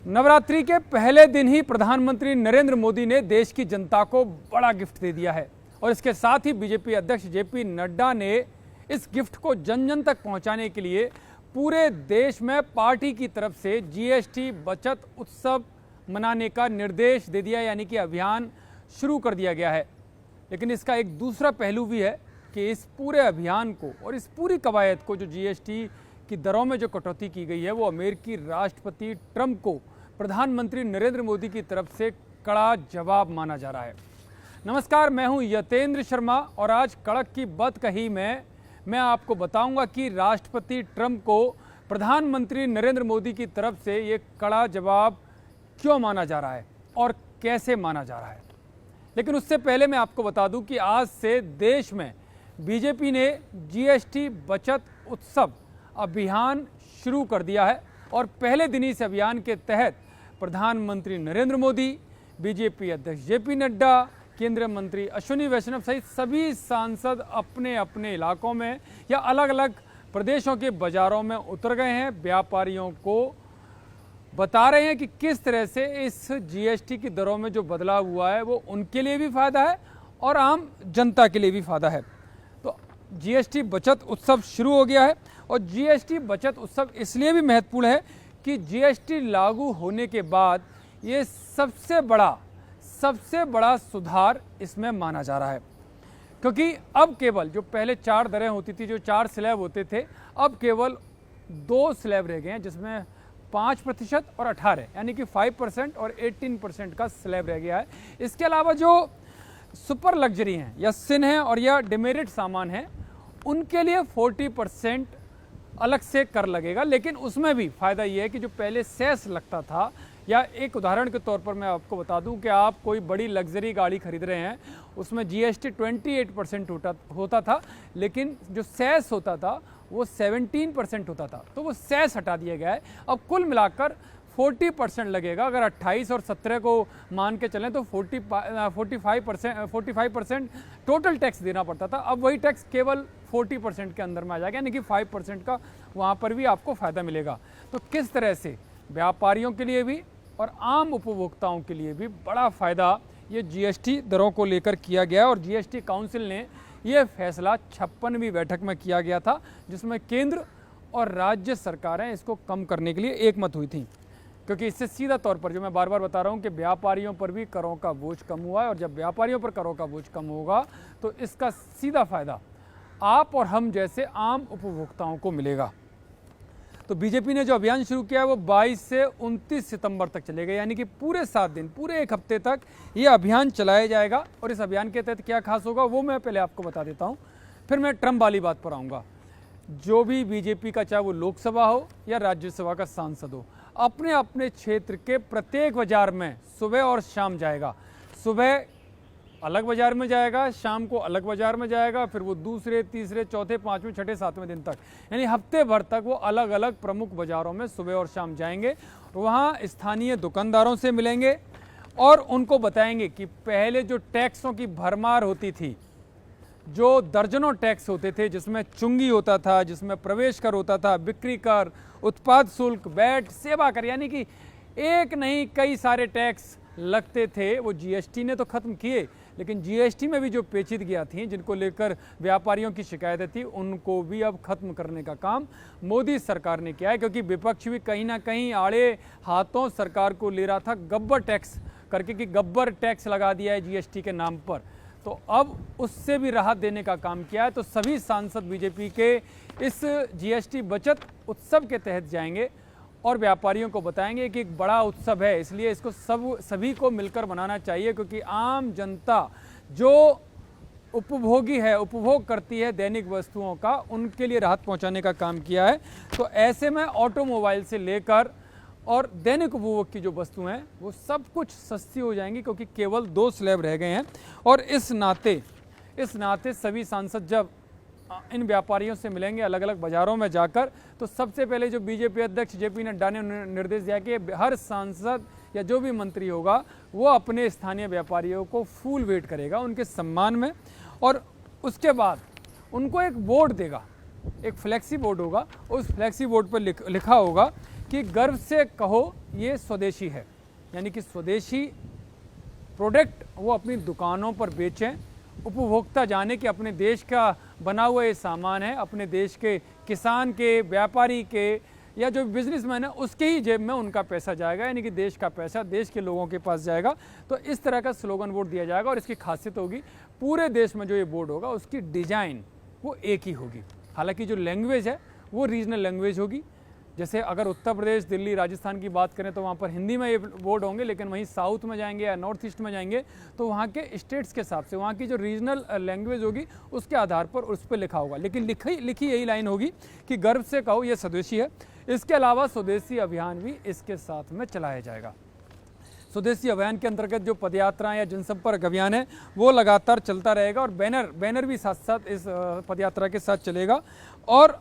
नवरात्रि के पहले दिन ही प्रधानमंत्री नरेंद्र मोदी ने देश की जनता को बड़ा गिफ्ट दे दिया है और इसके साथ ही बीजेपी अध्यक्ष जेपी नड्डा ने इस गिफ्ट को जन जन तक पहुंचाने के लिए पूरे देश में पार्टी की तरफ से जीएसटी बचत उत्सव मनाने का निर्देश दे दिया, यानी कि अभियान शुरू कर दिया गया है। लेकिन इसका एक दूसरा पहलू भी है कि इस पूरे अभियान को और इस पूरी कवायद को, जो जीएसटी की दरों में जो कटौती की गई है, वो अमेरिकी राष्ट्रपति ट्रंप को प्रधानमंत्री नरेंद्र मोदी की तरफ से कड़ा जवाब माना जा रहा है। नमस्कार, मैं हूं यतेंद्र शर्मा और आज कड़क की बात कही में मैं आपको बताऊंगा कि राष्ट्रपति ट्रंप को प्रधानमंत्री नरेंद्र मोदी की तरफ से ये कड़ा जवाब क्यों माना जा रहा है और कैसे माना जा रहा है। लेकिन उससे पहले मैं आपको बता दूं कि आज से देश में बीजेपी ने जीएसटी बचत उत्सव अभियान शुरू कर दिया है और पहले दिन ही इस अभियान के तहत प्रधानमंत्री नरेंद्र मोदी, बीजेपी अध्यक्ष जेपी नड्डा, केंद्रीय मंत्री अश्विनी वैष्णव सहित सभी सांसद अपने अपने इलाकों में या अलग अलग प्रदेशों के बाजारों में उतर गए हैं। व्यापारियों को बता रहे हैं कि किस तरह से इस जीएसटी की दरों में जो बदलाव हुआ है वो उनके लिए भी फायदा है और आम जनता के लिए भी फायदा है। तो जीएसटी बचत उत्सव शुरू हो गया है और जीएसटी बचत उत्सव इसलिए भी महत्वपूर्ण है कि जीएसटी लागू होने के बाद ये सबसे बड़ा सुधार इसमें माना जा रहा है, क्योंकि अब केवल जो पहले 4 दरें होती थी, जो 4 स्लैब होते थे, अब केवल 2 स्लैब रह गए हैं, जिसमें 5% और 18, यानी कि 5% और 18% का स्लैब रह गया है। इसके अलावा जो सुपर लग्जरी हैं या सिन हैं और या डिमेरिट सामान हैं, उनके लिए 40% अलग से कर लगेगा। लेकिन उसमें भी फ़ायदा ये है कि जो पहले सेस लगता था, या एक उदाहरण के तौर पर मैं आपको बता दूं कि आप कोई बड़ी लग्जरी गाड़ी खरीद रहे हैं, उसमें जीएसटी 28% होता था, लेकिन जो सेस होता था वो 17% होता था, तो वो सेस हटा दिया गया है। अब कुल मिलाकर 40% लगेगा। अगर 28 और 17 को मान के चलें तो 45% टोटल टैक्स देना पड़ता था। अब वही टैक्स केवल 40% के अंदर में आ जाएगा, यानी कि 5% का वहाँ पर भी आपको फ़ायदा मिलेगा। तो किस तरह से व्यापारियों के लिए भी और आम उपभोक्ताओं के लिए भी बड़ा फ़ायदा ये जीएसटी दरों को लेकर किया गया और जीएसटी काउंसिल ने ये फैसला 56वीं बैठक में किया गया था, जिसमें केंद्र और राज्य सरकारें इसको कम करने के लिए एकमत हुई थी। क्योंकि इससे सीधा तौर पर, जो मैं बार बार बता रहा हूँ कि व्यापारियों पर भी करों का बोझ कम हुआ है और जब व्यापारियों पर करों का बोझ कम होगा तो इसका सीधा फायदा आप और हम जैसे आम उपभोक्ताओं को मिलेगा। तो बीजेपी ने जो अभियान शुरू किया है वो 22 से 29 सितंबर तक चलेगा, यानी कि पूरे 7 दिन, पूरे एक हफ्ते तक ये अभियान चलाया जाएगा। और इस अभियान के तहत क्या खास होगा वो मैं पहले आपको बता देता हूँ, फिर मैं ट्रंप वाली बात पर आऊँगा। जो भी बीजेपी का, चाहे वो लोकसभा हो या राज्यसभा का सांसद हो, अपने अपने क्षेत्र के प्रत्येक बाजार में सुबह और शाम जाएगा। सुबह अलग बाजार में जाएगा, शाम को अलग बाजार में जाएगा, फिर वो दूसरे, तीसरे, चौथे, 5वें, 6ठे, 7वें दिन तक, यानी हफ्ते भर तक वो अलग अलग प्रमुख बाज़ारों में सुबह और शाम जाएंगे। वहाँ स्थानीय दुकानदारों से मिलेंगे और उनको बताएंगे कि पहले जो टैक्सों की भरमार होती थी, जो दर्जनों टैक्स होते थे, जिसमें चुंगी होता था, जिसमें प्रवेश कर होता था, बिक्री कर, उत्पाद शुल्क, वैट, सेवा कर, यानी कि एक नहीं कई सारे टैक्स लगते थे, वो जीएसटी ने तो ख़त्म किए। लेकिन जीएसटी में भी जो पेचीदगियाँ थीं, जिनको लेकर व्यापारियों की शिकायतें थी, उनको भी अब खत्म करने का काम मोदी सरकार ने किया है। क्योंकि विपक्ष भी कहीं ना कहीं आड़े हाथों सरकार को ले रहा था गब्बर टैक्स करके, कि गब्बर टैक्स लगा दिया है जीएसटी के नाम पर। तो अब उससे भी राहत देने का काम किया है। तो सभी सांसद बीजेपी के इस जीएसटी बचत उत्सव के तहत जाएंगे और व्यापारियों को बताएंगे कि एक बड़ा उत्सव है, इसलिए इसको सभी को मिलकर मनाना चाहिए। क्योंकि आम जनता जो उपभोगी है, उपभोग करती है दैनिक वस्तुओं का, उनके लिए राहत पहुंचाने का काम किया है। तो ऐसे में ऑटोमोबाइल से लेकर और दैनिक उपभोग की जो वस्तुएं हैं वो सब कुछ सस्ती हो जाएंगी, क्योंकि केवल 2 स्लैब रह गए हैं। और इस नाते सभी सांसद जब इन व्यापारियों से मिलेंगे अलग अलग बाज़ारों में जाकर, तो सबसे पहले जो बीजेपी अध्यक्ष जेपी नड्डा ने निर्देश दिया कि हर सांसद या जो भी मंत्री होगा वो अपने स्थानीय व्यापारियों को फूल वेट करेगा उनके सम्मान में, और उसके बाद उनको एक बोर्ड देगा, एक फ्लैक्सी बोर्ड होगा। उस फ्लैक्सी बोर्ड पर लिखा होगा कि गर्व से कहो ये स्वदेशी है, यानी कि स्वदेशी प्रोडक्ट वो अपनी दुकानों पर बेचें, उपभोक्ता जाने कि अपने देश का बना हुआ ये सामान है, अपने देश के किसान के, व्यापारी के या जो बिजनेसमैन है उसके ही जेब में उनका पैसा जाएगा, यानी कि देश का पैसा देश के लोगों के पास जाएगा। तो इस तरह का स्लोगन बोर्ड दिया जाएगा और इसकी खासियत होगी पूरे देश में जो ये बोर्ड होगा उसकी डिज़ाइन वो एक ही होगी। हालांकि जो लैंग्वेज है वो रीजनल लैंग्वेज होगी, जैसे अगर उत्तर प्रदेश, दिल्ली, राजस्थान की बात करें तो वहाँ पर हिंदी में ये बोर्ड होंगे, लेकिन वहीं साउथ में जाएंगे या नॉर्थ ईस्ट में जाएंगे तो वहाँ के स्टेट्स के हिसाब से वहाँ की जो रीजनल लैंग्वेज होगी उसके आधार पर उस पर लिखा होगा, लेकिन लिखी यही लाइन होगी कि गर्व से कहो ये स्वदेशी है। इसके अलावा स्वदेशी अभियान भी इसके साथ में चलाया जाएगा। स्वदेशी अभियान के अंतर्गत जो पदयात्राएं या जनसंपर्क अभियान है वो लगातार चलता रहेगा और बैनर भी साथ साथ इस पदयात्रा के साथ चलेगा। और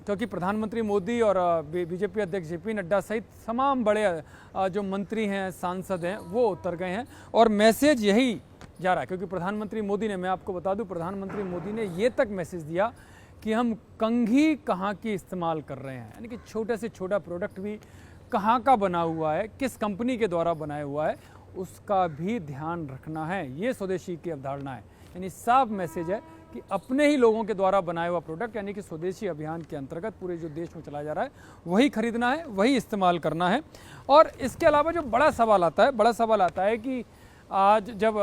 क्योंकि प्रधानमंत्री मोदी और बीजेपी अध्यक्ष जेपी नड्डा सहित तमाम बड़े जो मंत्री हैं, सांसद हैं, वो उतर गए हैं और मैसेज यही जा रहा है, क्योंकि प्रधानमंत्री मोदी ने, मैं आपको बता दूं, प्रधानमंत्री मोदी ने ये तक मैसेज दिया कि हम कंघी कहाँ की इस्तेमाल कर रहे हैं, यानी कि छोटे से छोटा प्रोडक्ट भी कहाँ का बना हुआ है, किस कंपनी के द्वारा बनाया हुआ है, उसका भी ध्यान रखना है। ये स्वदेशी की अवधारणा है, यानी साफ मैसेज है कि अपने ही लोगों के द्वारा बनाया हुआ प्रोडक्ट, यानी कि स्वदेशी अभियान के अंतर्गत पूरे जो देश में चलाया जा रहा है वही खरीदना है, वही इस्तेमाल करना है। और इसके अलावा जो बड़ा सवाल आता है कि आज जब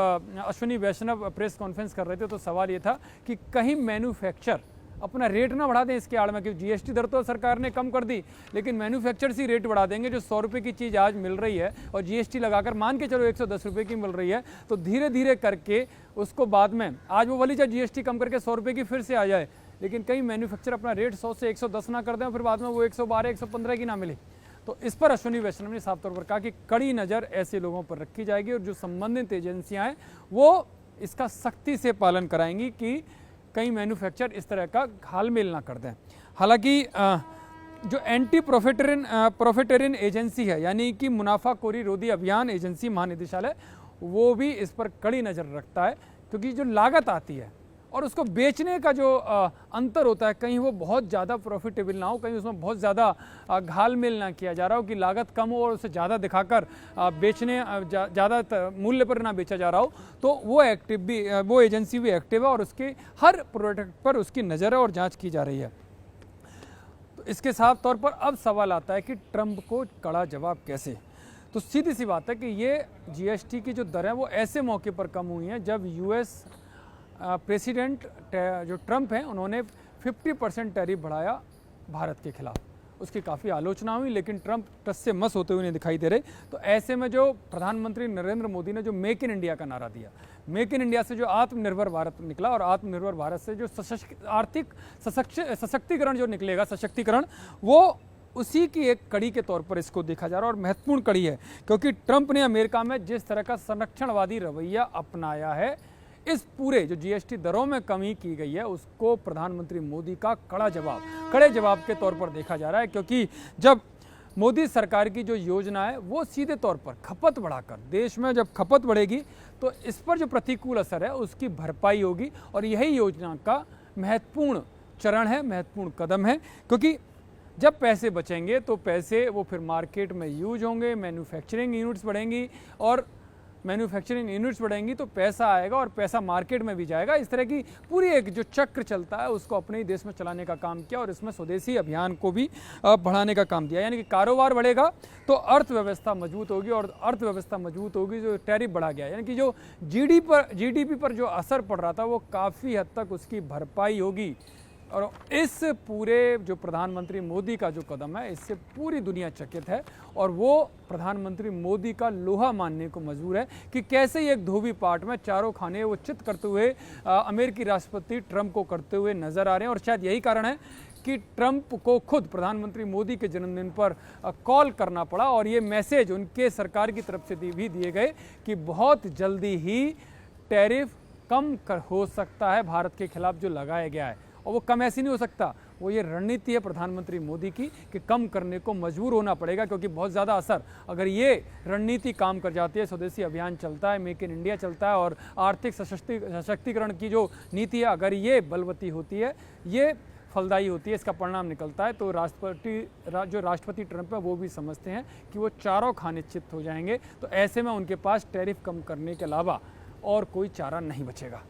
अश्विनी वैष्णव प्रेस कॉन्फ्रेंस कर रहे थे तो सवाल ये था कि कहीं मैन्युफैक्चर अपना रेट ना बढ़ा दें इसके आड़ में, क्योंकि जीएसटी दर तो सरकार ने कम कर दी, लेकिन मैन्युफैक्चर्स ही रेट बढ़ा देंगे। जो 100 रुपये की चीज़ आज मिल रही है और जीएसटी लगाकर मान के चलो 110 रुपये की मिल रही है, तो धीरे धीरे करके उसको बाद में आज वो वाली चाहे जीएसटी कम करके 100 रुपये की फिर से आ जाए, लेकिन कहीं मैन्युफैक्चर अपना रेट 100 से 110 ना कर दें, फिर बाद में वो 112, 115 की ना मिले। तो इस पर अश्विनी वैष्णव ने साफ तौर पर कहा कि कड़ी नज़र ऐसे लोगों पर रखी जाएगी और जो संबंधित एजेंसियाँ हैं वो इसका सख्ती से पालन कराएंगी कि कहीं मैन्युफैक्चर इस तरह का घालमेल ना कर दें। हालांकि जो एंटी प्रॉफिटेरियन एजेंसी है, यानी कि मुनाफाखोरी रोधी अभियान एजेंसी महानिदेशालय, वो भी इस पर कड़ी नज़र रखता है, क्योंकि जो लागत आती है और उसको बेचने का जो अंतर होता है, कहीं वो बहुत ज़्यादा प्रॉफिटेबल ना हो, कहीं उसमें बहुत ज़्यादा घालमेल ना किया जा रहा हो कि लागत कम हो और उसे ज़्यादा दिखाकर बेचने ज़्यादा मूल्य पर ना बेचा जा रहा हो, तो वो एजेंसी भी एक्टिव है और उसके हर प्रोडक्ट पर उसकी नज़र है और जांच की जा रही है। तो इसके साफ तौर पर अब सवाल आता है कि ट्रंप को कड़ा जवाब कैसे। तो सीधी सी बात है कि ये जीएसटी की जो दर है वो ऐसे मौके पर कम हुई हैं जब यूएस प्रेसिडेंट जो ट्रंप हैं उन्होंने 50% टैरिफ बढ़ाया भारत के खिलाफ। उसकी काफ़ी आलोचना हुई, लेकिन ट्रंप टस से मस होते हुए नहीं दिखाई दे रहे। तो ऐसे में जो प्रधानमंत्री नरेंद्र मोदी ने जो मेक इन इंडिया का नारा दिया, मेक इन इंडिया से जो आत्मनिर्भर भारत निकला और आत्मनिर्भर भारत से जो आर्थिक सशक्तिकरण जो निकलेगा, सशक्तिकरण, वो उसी की एक कड़ी के तौर पर इसको देखा जा रहा है और महत्वपूर्ण कड़ी है, क्योंकि ट्रंप ने अमेरिका में जिस तरह का संरक्षणवादी रवैया अपनाया है, इस पूरे जो जीएसटी दरों में कमी की गई है उसको प्रधानमंत्री मोदी का कड़े जवाब के तौर पर देखा जा रहा है। क्योंकि जब मोदी सरकार की जो योजना है वो सीधे तौर पर खपत बढ़ाकर, देश में जब खपत बढ़ेगी तो इस पर जो प्रतिकूल असर है उसकी भरपाई होगी, और यही योजना का महत्वपूर्ण चरण है, महत्वपूर्ण कदम है। क्योंकि जब पैसे बचेंगे तो पैसे वो फिर मार्केट में यूज होंगे, मैन्युफैक्चरिंग यूनिट्स बढ़ेंगी, और मैन्युफैक्चरिंग यूनिट्स बढ़ेंगी तो पैसा आएगा और पैसा मार्केट में भी जाएगा। इस तरह की पूरी एक जो चक्र चलता है उसको अपने ही देश में चलाने का काम किया और इसमें स्वदेशी अभियान को भी बढ़ाने का काम दिया। यानी कि कारोबार बढ़ेगा तो अर्थव्यवस्था मजबूत होगी, और अर्थव्यवस्था मजबूत होगी जो टैरिफ बढ़ा गया, यानी कि जो जीडीपी पर जो असर पड़ रहा था वो काफ़ी हद तक उसकी भरपाई होगी। और इस पूरे जो प्रधानमंत्री मोदी का जो कदम है इससे पूरी दुनिया चकित है, और वो प्रधानमंत्री मोदी का लोहा मानने को मजबूर है कि कैसे ही एक धोबी पाठ में चारों खाने वो चित करते हुए अमेरिकी राष्ट्रपति ट्रंप को करते हुए नजर आ रहे हैं। और शायद यही कारण है कि ट्रंप को खुद प्रधानमंत्री मोदी के जन्मदिन पर कॉल करना पड़ा, और ये मैसेज उनके सरकार की तरफ से भी दिए गए कि बहुत जल्दी ही टैरिफ कम हो सकता है भारत के खिलाफ जो लगाया गया है, और वो कम ऐसी नहीं हो सकता, वो ये रणनीति है प्रधानमंत्री मोदी की कि कम करने को मजबूर होना पड़ेगा, क्योंकि बहुत ज़्यादा असर अगर ये रणनीति काम कर जाती है, स्वदेशी अभियान चलता है, मेक इन इंडिया चलता है, और आर्थिक सशक्तिकरण की जो नीति है अगर ये बलवती होती है, ये फलदायी होती है, इसका परिणाम निकलता है। तो जो राष्ट्रपति ट्रंप है वो भी समझते हैं कि वो चारों खाने चित हो जाएंगे, तो ऐसे में उनके पास टैरिफ कम करने के अलावा और कोई चारा नहीं बचेगा।